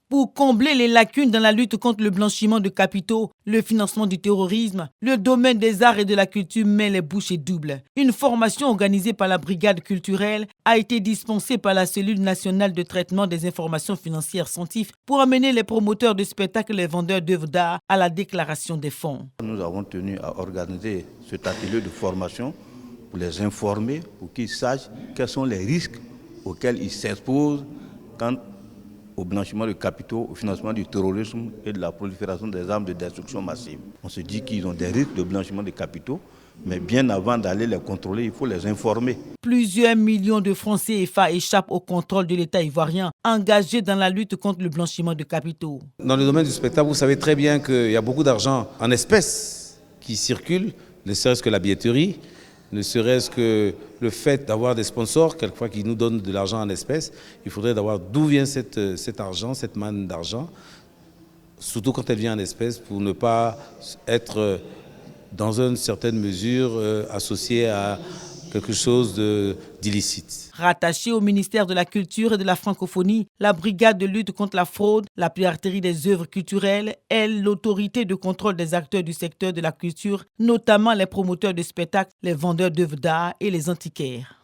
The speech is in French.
Pour combler les lacunes dans la lutte contre le blanchiment de capitaux, le financement du terrorisme, le domaine des arts et de la culture met les bouchées doubles. Une formation organisée par la brigade culturelle a été dispensée par la cellule nationale de traitement des informations financières CENTIF pour amener les promoteurs de spectacles et les vendeurs d'œuvres d'art à la déclaration des fonds. Nous avons tenu à organiser cet atelier de formation pour les informer, pour qu'ils sachent quels sont les risques auxquels ils s'exposent quant au blanchiment de capitaux, au financement du terrorisme et de la prolifération des armes de destruction massive. On se dit qu'ils ont des risques de blanchiment de capitaux, mais bien avant d'aller les contrôler, il faut les informer. Plusieurs millions de francs CFA échappent au contrôle de l'État ivoirien, engagé dans la lutte contre le blanchiment de capitaux. Dans le domaine du spectacle, vous savez très bien qu'il y a beaucoup d'argent en espèces qui circule, ne serait-ce que la billetterie, ne serait-ce que le fait d'avoir des sponsors, quelquefois qui nous donnent de l'argent en espèces. Il faudrait savoir d'où vient cet argent, cette manne d'argent, surtout quand elle vient en espèces, pour ne pas être dans une certaine mesure associé à quelque chose d'illicite. Rattachée au ministère de la Culture et de la Francophonie, la brigade de lutte contre la fraude, la piraterie des œuvres culturelles est l'autorité de contrôle des acteurs du secteur de la culture, notamment les promoteurs de spectacles, les vendeurs d'œuvres d'art et les antiquaires.